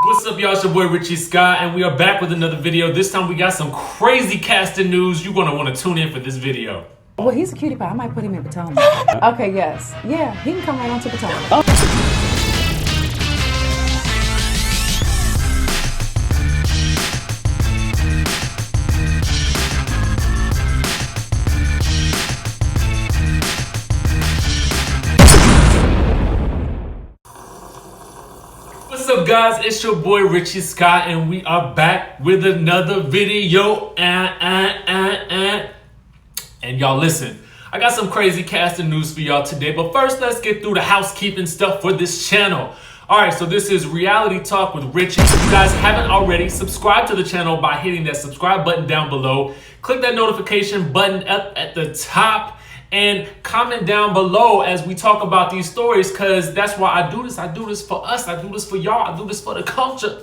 What's up, y'all? It's your boy Richie Scott, and we are back with another video. This time we got some crazy casting news. You're gonna want to tune in for this video. Well, he's a cutie pie. I might put him in Potomac. Okay, yes. Yeah, he can come right on to Potomac. What's up, guys? It's your boy Richie Scott, and we are back with another video. And y'all listen, I got some crazy casting news for y'all today, but first let's get through the housekeeping stuff for this channel. Alright, so this is Reality Talk with Richie. If you guys haven't already, subscribe to the channel by hitting that subscribe button down below. Click that notification button up at the top and comment down below as we talk about these stories, because that's why I do this. I do this for us. I do this for y'all. I do this for the culture.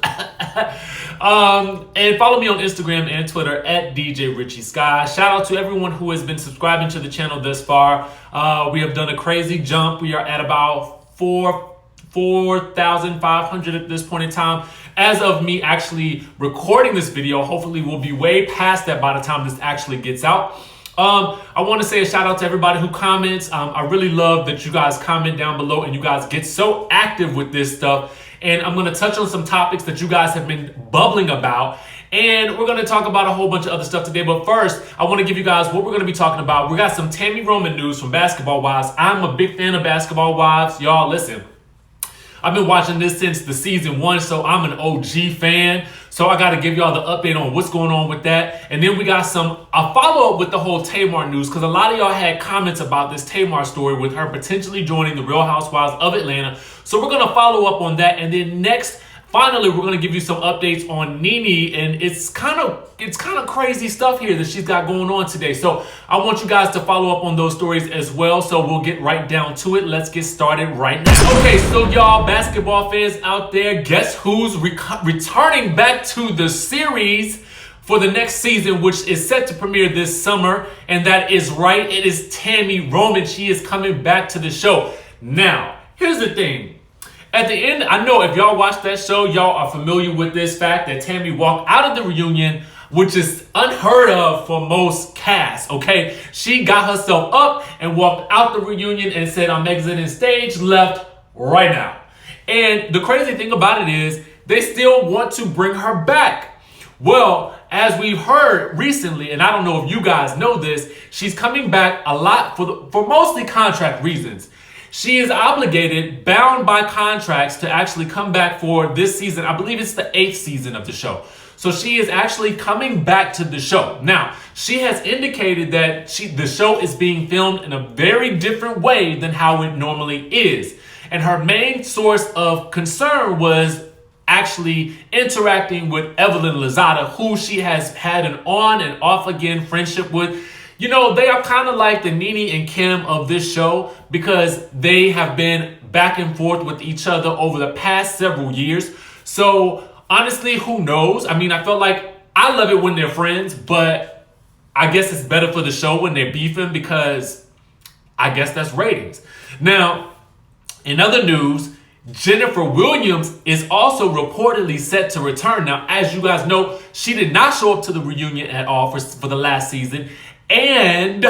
And follow me on Instagram and Twitter at DJ Richie Sky. Shout out to everyone who has been subscribing to the channel thus far. We have done a crazy jump. We are at about 4,500 at this point in time. As of me actually recording this video, hopefully we'll be way past that by the time this actually gets out. I want to say a shout out to everybody who comments. I really love that you guys comment down below and you guys get so active with this stuff. And I'm going to touch on some topics that you guys have been bubbling about. And we're going to talk about a whole bunch of other stuff today. But first, I want to give you guys what we're going to be talking about. We got some Tami Roman news from Basketball Wives. I'm a big fan of Basketball Wives. Y'all, listen. I've been watching this since the season 1, so I'm an OG fan. So I got to give y'all the update on what's going on with that. And then we got a follow-up with the whole Tamar news, because a lot of y'all had comments about this Tamar story with her potentially joining the Real Housewives of Atlanta. So we're going to follow up on that. And then next, finally, we're going to give you some updates on Nene, and it's kind of crazy stuff here that she's got going on today. So I want you guys to follow up on those stories as well. So we'll get right down to it. Let's get started right now. Okay, so y'all basketball fans out there, guess who's returning back to the series for the next season, which is set to premiere this summer? And that is right, it is Tami Roman. She is coming back to the show. Now, here's the thing. At the end, I know if y'all watch that show, y'all are familiar with this fact that Tami walked out of the reunion, which is unheard of for most casts, okay? She got herself up and walked out the reunion and said, I'm exiting stage left right now. And the crazy thing about it is they still want to bring her back. Well, as we've heard recently, and I don't know if you guys know this, she's coming back a lot for mostly contract reasons. She is obligated, bound by contracts, to actually come back for this season. I believe it's the 8th season of the show. So she is actually coming back to the show. Now, she has indicated that the show is being filmed in a very different way than how it normally is. And her main source of concern was actually interacting with Evelyn Lozada, who she has had an on and off again friendship with. You know, they are kind of like the Nene and Kim of this show, because they have been back and forth with each other over the past several years. So honestly, who knows? I mean, I felt like I love it when they're friends, but I guess it's better for the show when they're beefing, because I guess that's ratings. Now, in other news, Jennifer Williams is also reportedly set to return. Now, as you guys know, she did not show up to the reunion at all for the last season. And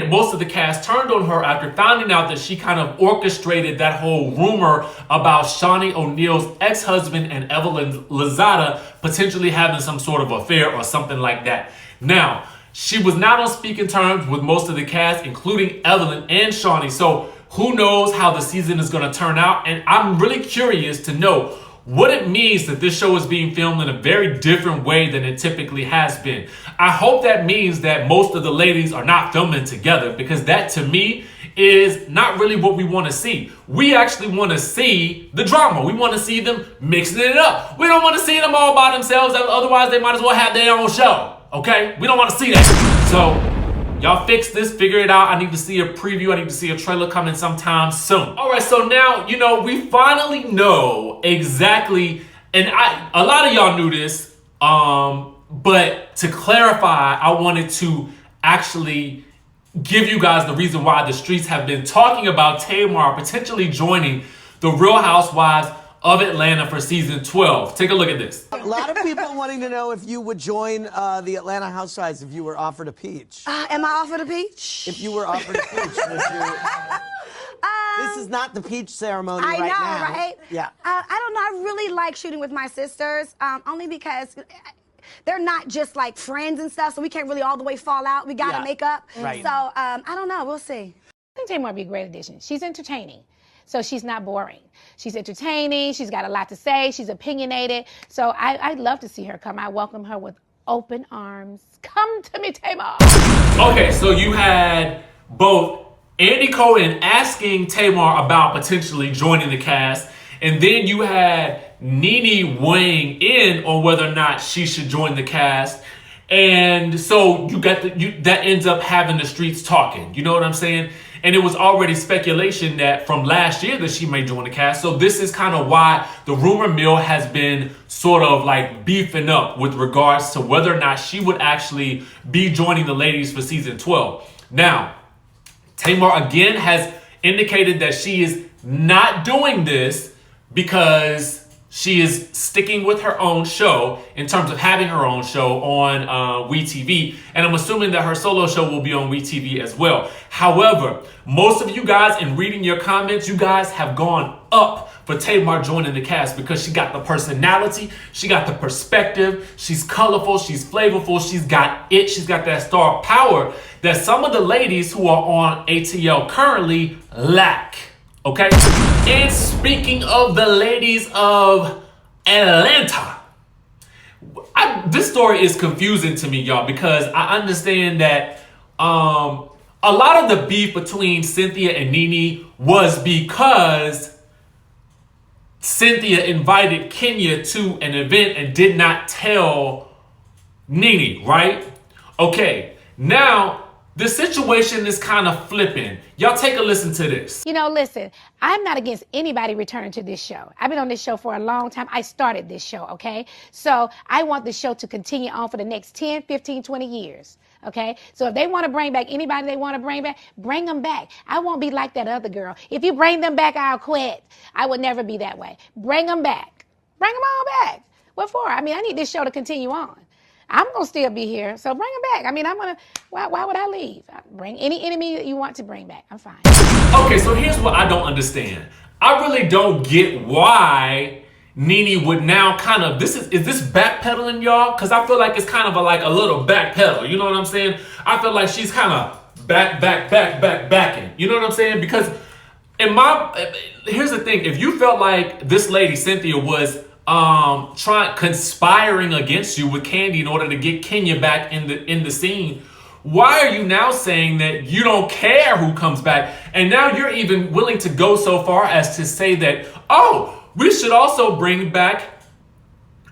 most of the cast turned on her after finding out that she kind of orchestrated that whole rumor about Shaunie O'Neal's ex-husband and Evelyn Lozada potentially having some sort of affair or something like that. Now, she was not on speaking terms with most of the cast, including Evelyn and Shaunie. So who knows how the season is going to turn out? And I'm really curious to know what it means that this show is being filmed in a very different way than it typically has been. I hope that means that most of the ladies are not filming together, because that to me is not really what we want to see. We actually want to see the drama. We want to see them mixing it up. We don't want to see them all by themselves. Otherwise, they might as well have their own show. Okay? We don't want to see that. So y'all fix this, figure it out. I need to see a preview. I need to see a trailer coming sometime soon. All right, so now, you know, we finally know exactly, and a lot of y'all knew this, but to clarify, I wanted to actually give you guys the reason why the streets have been talking about Tamar potentially joining the Real Housewives of Atlanta for season 12. Take a look at this. A lot of people wanting to know if you would join the Atlanta Housewives if you were offered a peach. Am I offered a peach? If you were offered a peach, would you? This is not the peach ceremony I right know, now. right? Yeah. I don't know. I really like shooting with my sisters, only because they're not just like friends and stuff, so we can't really all the way fall out. We got to make up. Right. So I don't know. We'll see. I think Tamar would be a great addition. She's entertaining, so she's not boring. She's entertaining. She's got a lot to say. She's opinionated. So I'd love to see her come. I welcome her with open arms. Come to me, Tamar. Okay, so you had both Andy Cohen asking Tamar about potentially joining the cast, and then you had NeNe weighing in on whether or not she should join the cast. And so you got that ends up having the streets talking. You know what I'm saying? And it was already speculation that from last year that she may join the cast. So this is kind of why the rumor mill has been sort of like beefing up with regards to whether or not she would actually be joining the ladies for season 12. Now, Tamar again has indicated that she is not doing this because she is sticking with her own show in terms of having her own show on WeTV. And I'm assuming that her solo show will be on WeTV as well. However, most of you guys, in reading your comments, you guys have gone up for Tamar joining the cast because she got the personality, she got the perspective, she's colorful, she's flavorful, she's got it, she's got that star power that some of the ladies who are on ATL currently lack. Okay? And speaking of the ladies of Atlanta, this story is confusing to me, y'all, because I understand that a lot of the beef between Cynthia and NeNe was because Cynthia invited Kenya to an event and did not tell NeNe, right? Okay, now the situation is kind of flipping. Y'all take a listen to this. You know, listen, I'm not against anybody returning to this show. I've been on this show for a long time. I started this show, okay? So I want the show to continue on for the next 10, 15, 20 years, okay? So if they want to bring back anybody they want to bring them back. I won't be like that other girl. If you bring them back, I'll quit. I would never be that way. Bring them back. Bring them all back. What for? I mean, I need this show to continue on. I'm going to still be here, so bring them back. I mean, why would I leave? Bring any enemy that you want to bring back. I'm fine. Okay, so here's what I don't understand. I really don't get why NeNe would now kind of, is this backpedaling, y'all? Because I feel like it's kind of a little backpedal. You know what I'm saying? I feel like she's kind of backing. You know what I'm saying? Because here's the thing. If you felt like this lady, Cynthia, was conspiring against you with Kandi in order to get Kenya back in the scene, why are you now saying that you don't care who comes back? And now you're even willing to go so far as to say that, oh, we should also bring back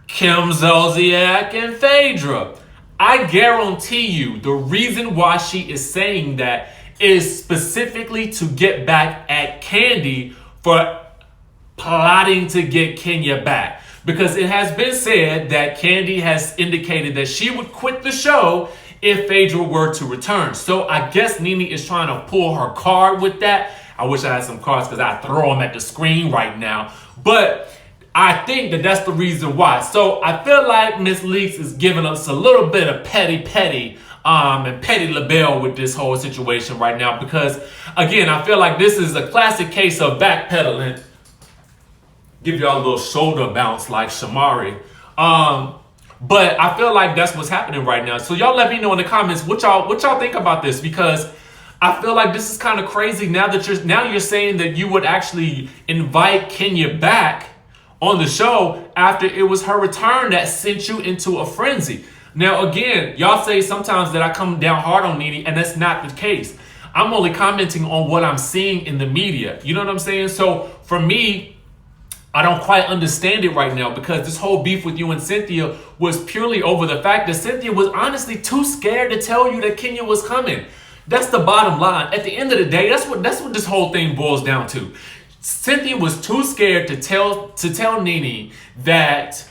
Kim Zolciak and Phaedra. I guarantee you the reason why she is saying that is specifically to get back at Kandi for plotting to get Kenya back. Because it has been said that Kandi has indicated that she would quit the show if Phaedra were to return. So I guess NeNe is trying to pull her card with that. I wish I had some cards because I'd throw them at the screen right now. But I think that that's the reason why. So I feel like Miss Leakes is giving us a little bit of petty and petty LaBelle with this whole situation right now. Because again, I feel like this is a classic case of backpedaling. Give y'all a little shoulder bounce like Shamari. But I feel like that's what's happening right now. So y'all let me know in the comments what y'all think about this, because I feel like this is kind of crazy now that you're saying that you would actually invite Kenya back on the show after it was her return that sent you into a frenzy. Now again, y'all say sometimes that I come down hard on NeNe, and that's not the case. I'm only commenting on what I'm seeing in the media. You know what I'm saying? So for me, I don't quite understand it right now, because this whole beef with you and Cynthia was purely over the fact that Cynthia was honestly too scared to tell you that Kenya was coming. That's the bottom line. At the end of the day, that's what this whole thing boils down to. Cynthia was too scared to tell NeNe that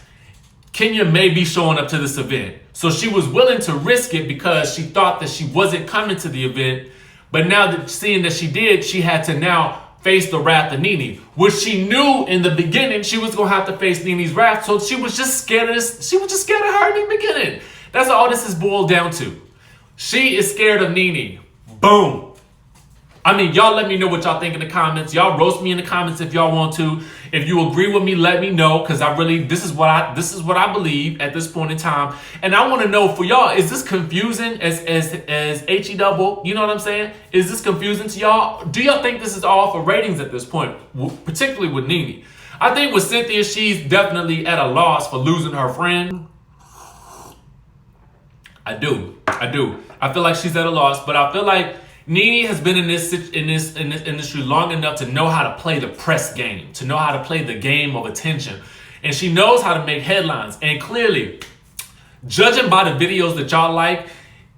Kenya may be showing up to this event. So she was willing to risk it because she thought that she wasn't coming to the event. But now that seeing that she did, she had to now face the wrath of Nene, which she knew in the beginning she was gonna have to face Nene's wrath. So she was just scared of this. She was just scared of her in the beginning. That's all this is boiled down to. She is scared of Nene. Boom. I mean, y'all let me know what y'all think in the comments. Y'all roast me in the comments if y'all want to. If you agree with me, let me know, because this is what I believe at this point in time. And I want to know for y'all, is this confusing as HE double? You know what I'm saying? Is this confusing to y'all? Do y'all think this is all for ratings at this point, particularly with Nene? I think with Cynthia, she's definitely at a loss for losing her friend. I do. I feel like she's at a loss, but I feel like Nene has been in this industry long enough to know how to play the press game, to know how to play the game of attention. And she knows how to make headlines. And clearly, judging by the videos that y'all like,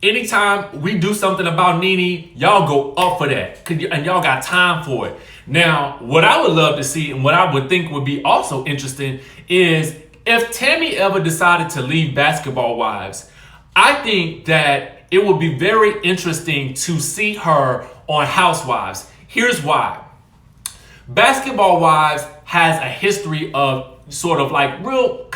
anytime we do something about Nene, y'all go up for that. And y'all got time for it. Now, what I would love to see and what I would think would be also interesting is if Tammy ever decided to leave Basketball Wives, I think that it would be very interesting to see her on Housewives. Here's why. Basketball Wives has a history of sort of like real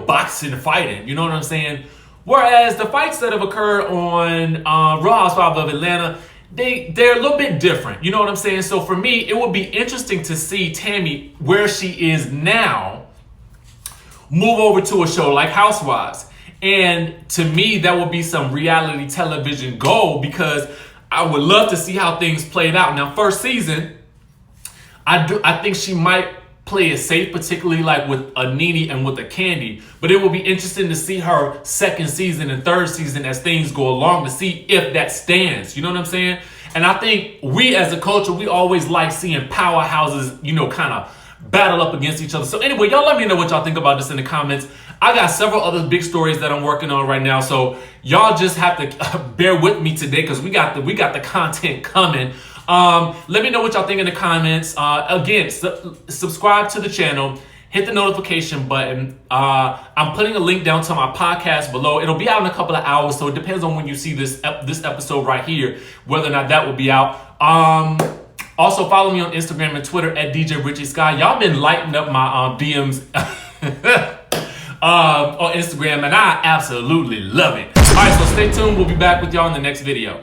boxing fighting. You know what I'm saying? Whereas the fights that have occurred on Real Housewives of Atlanta, they're a little bit different. You know what I'm saying? So for me, it would be interesting to see Tammy, where she is now, move over to a show like Housewives. And to me, that would be some reality television gold, because I would love to see how things played out. Now, first season, I think she might play it safe, particularly like with a Nene and with a Kandi. But it will be interesting to see her second season and third season as things go along, to see if that stands. You know what I'm saying? And I think we as a culture, we always like seeing powerhouses, you know, kind of battle up against each other. So anyway, y'all let me know what y'all think about this in the comments. I got several other big stories that I'm working on right now, so y'all just have to bear with me today, because we got the content coming. Let me know what y'all think in the comments. Again, subscribe to the channel, hit the notification button. I'm putting a link down to my podcast below. It'll be out in a couple of hours, so it depends on when you see this episode right here, whether or not that will be out. Also, follow me on Instagram and Twitter at DJ Richie Sky. Y'all been lighting up my DMs on Instagram, and I absolutely love it. All right, so stay tuned. We'll be back with y'all in the next video.